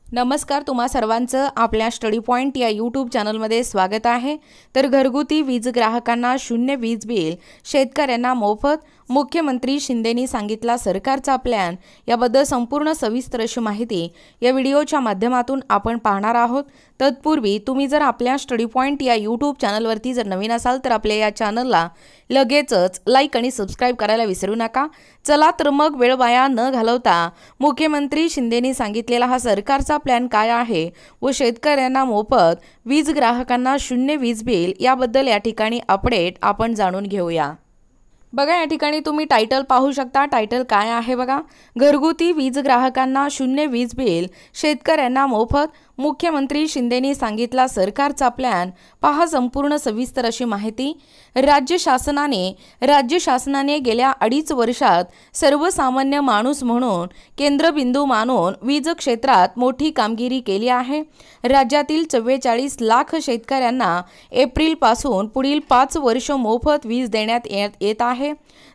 नमस्कार, तुम्हा सर्वांचं आपल्या स्टडी पॉइंट या यूट्यूब चॅनलमध्ये स्वागत आहे। तर घरगुती वीज ग्राहकांना शून्य वीज बिल, शेतकऱ्यांना मोफत, मुख्यमंत्री शिंदेंनी सांगितला सरकारचा प्लॅन, याबद्दल संपूर्ण सविस्तर अशी माहिती या व्हिडिओच्या माध्यमातून आपण पाहणार आहोत। तत्पूर्वी तुम्ही जर आपल्या स्टडी पॉइंट या यूट्यूब चॅनलवरती जर नवीन असाल तर आपल्या या चॅनलला लगेचच लाईक आणि सबस्क्राइब करायला विसरू नका। चला तर मग वेळ वाया न घालवता मुख्यमंत्री शिंदेंनी सांगितलेला हा सरकारचा प्लॅन काय आहे व शेतकऱ्यांना मोफत, वीज ग्राहकांना शून्य वीज बिल, याबद्दल या ठिकाणी अपडेट आपण जाणून घेऊया। बघा, या ठिकाणी तुम्ही टायटल पाहू शकता। टायटल काय आहे बघा, घरगुती वीज ग्राहकांना शून्य वीज बिल, शेतकऱ्यांना मोफत, मुख्यमंत्री शिंदेंनी सांगितला सरकारचा प्लॅन। पहा संपूर्ण सविस्तर अशी माहिती। राज्य शासनाने गेल्या 2.5 वर्षात सर्वसामान्य माणूस म्हणून केंद्रबिंदू मानून वीज क्षेत्रात मोठी कामगिरी केली आहे। राज्यातील 44 लाख शेतकऱ्यांना एप्रिल पासून पुढील 5 वर्ष मोफत वीज देण्यात येत आहे।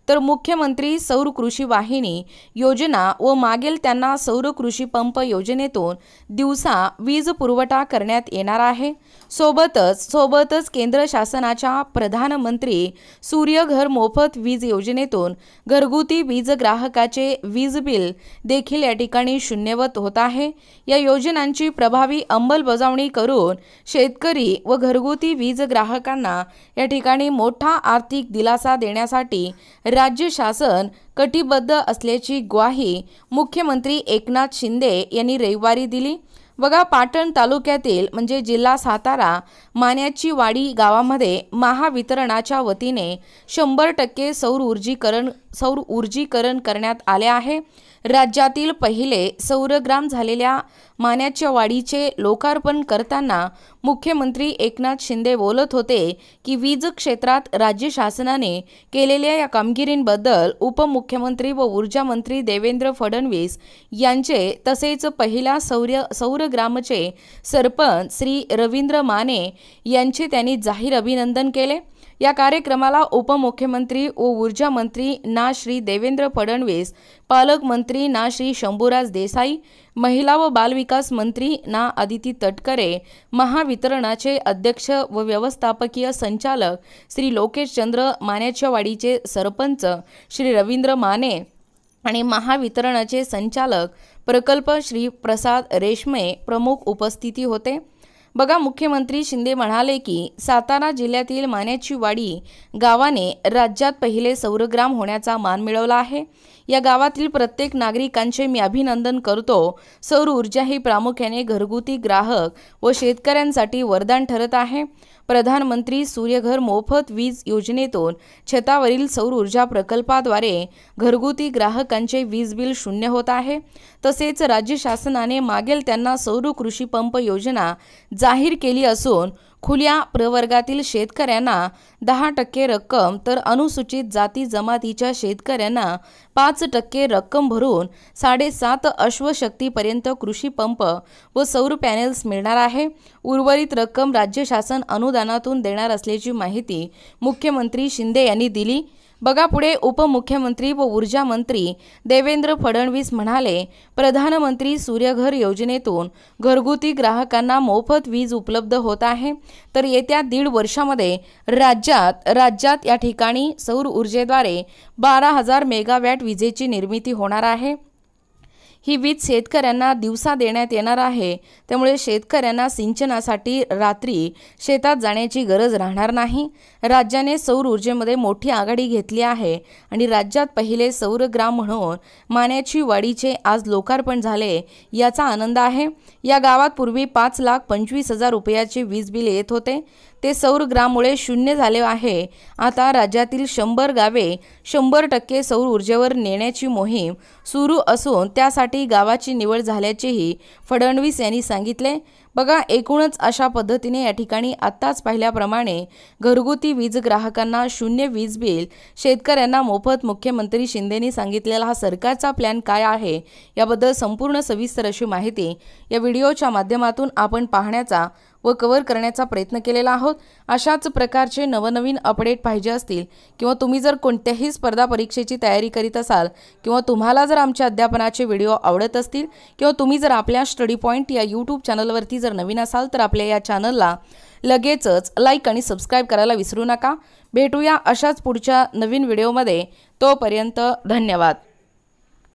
तर मुख्यमंत्री सौर कृषी वाहिनी योजना व मागेल त्यांना सौर कृषी पंप योजनेतून दिवसा वीज पुरवठा करण्यात येणार आहे। सोबतच केंद्र शासनाच्या प्रधानमंत्री सूर्यघर मोफत वीज योजनेतून घरगुती वीज ग्राहकाचे वीज बिल देखील या ठिकाणी शून्यवत होत आहे। या योजनांची प्रभावी अंमलबजावणी करून शेतकरी व घरगुती वीज ग्राहकांना या ठिकाणी मोठा आर्थिक दिलासा देण्यासाठी राज्य शासन कटिबद्ध असल्याची ग्वाही मुख्यमंत्री एकनाथ शिंदे यांनी रविवारी दिली। बघा, पाटण तालुक्यातील म्हणजे जिल्हा सातारा मान्याची वाडी गावामध्ये महावितरणाच्या वतीने 100% सौर ऊर्जीकरण करण्यात आले आहे। राज्यातील पहिले सौरग्राम झालेल्या मान्याच्या वाडीचे लोकार्पण करताना मुख्यमंत्री एकनाथ शिंदे बोलत होते की वीज क्षेत्रात राज्य शासनाने केलेल्या या कामगिरीबद्दल उपमुख्यमंत्री व ऊर्जा मंत्री देवेंद्र फडणवीस यांचे तसेच पहिल्या सौरग्रामचे सरपंच श्री रवींद्र माने यांचे त्यांनी जाहीर अभिनंदन केले। या कार्यक्रमाला उपमुख्यमंत्री व ऊर्जा मंत्री ना श्री देवेंद्र फडणवीस, पालकमंत्री ना श्री शंभूराज देसाई, महिला व बालविकास मंत्री ना अदिती तटकरे, महावितरणाचे अध्यक्ष व व्यवस्थापकीय संचालक श्री लोकेश चंद्र मान्याच्या वाडीचे सरपंच श्री रवींद्र माने आणि महावितरणाचे संचालक प्रकल्प श्री प्रसाद रेशमे प्रमुख उपस्थिती होते। बघा, मुख्यमंत्री शिंदे म्हणाले की सातारा जिल्ह्यातील मान्याची वाडी गावाने राज्यात पहिले सौरग्राम होण्याचा मान मिळवला आहे। या गावातील प्रत्येक नागरिकांचे मी अभिनंदन करतो। सौर ऊर्जा ही प्रामुख्याने घरगुती ग्राहक व शेतकऱ्यांसाठी वरदान ठरत आहे। प्रधानमंत्री सूर्यघर मोफत वीज योजनेतून छतावरील सौर ऊर्जा प्रकल्पाद्वारे घरगुती ग्राहकांचे वीज बिल शून्य होत आहे। तसेच राज्य शासनाने मागेल त्यांना सौर कृषी पंप योजना जाहीर केली असून खुल्या प्रवर्गातील शेतकऱ्यांना 10% रक्कम तर अनुसूचित जाती जमातीच्या शेतकऱ्यांना 5% रक्कम भरून 7.5 अश्वशक्तीपर्यंत कृषी पंप व सौर पॅनेल्स मिळणार आहे। उर्वरित रक्कम राज्य शासन अनुदानातून देणार असल्याची माहिती मुख्यमंत्री शिंदे यांनी दिली। बघा पुढे, उपमुख्यमंत्री व ऊर्जा मंत्री देवेंद्र फडणवीस म्हणाले, प्रधानमंत्री सूर्यघर योजनेतून घरगुती ग्राहकांना मोफत वीज उपलब्ध होत आहे। तर येत्या 1.5 वर्षामध्ये राज्यात या ठिकाणी सौर ऊर्जेद्वारे 12,000 मेगावॅट विजेची निर्मिती होणार आहे। ही वीज शेतकऱ्यांना दिवसा देण्यात येणार आहे। त्यामुळे शेतकऱ्यांना सिंचनासाठी रात्री शेतात जाण्याची गरज राहणार नाही। राज्याने सौर ऊर्जेमध्ये मोठी आघाडी घेतली आहे आणि राज्यात पहिले सौरग्राम म्हणून मान्याची वाडीचे आज लोकार्पण झाले, याचा आनंद आहे। या गावात पूर्वी 5,25,000 रुपयाचे वीज बिल येत होते, ते सौरग्राममुळे शून्य झाले आहे। आता राज्यातील 100 गावे 100% सौर ऊर्जेवर नेण्याची मोहीम सुरू असून त्यासाठी गावाची निवड झाल्याचेही फडणवीस यांनी सांगितले। बघा, एकूणच अशा पद्धतीने या ठिकाणी आत्ताच पाहिल्याप्रमाणे घरगुती वीज ग्राहकांना शून्य वीज बिल, शेतकऱ्यांना मोफत, मुख्यमंत्री शिंदेंनी सांगितलेला हा सरकारचा प्लॅन काय आहे याबद्दल संपूर्ण सविस्तर अशी माहिती या व्हिडिओच्या माध्यमातून आपण पाहण्याचा व कव्हर करण्याचा प्रयत्न केलेला आहोत। अशाच प्रकारचे नवनवीन अपडेट पाहिजे असतील किंवा तुम्ही जर कोणत्याही स्पर्धा परीक्षेची तयारी करीत असाल किंवा तुम्हाला जर आमच्या अध्यापनाचे व्हिडिओ आवडत असतील किंवा तुम्ही जर आपल्या स्टडी पॉइंट या यूट्यूब चॅनलवरती जर नवीन असाल तर आपल्या या चॅनलला लगेचच लाईक आणि सबस्क्राइब करायला विसरू नका। भेटूया अशाच पुढच्या नवीन व्हिडिओमध्ये। तोपर्यंत धन्यवाद।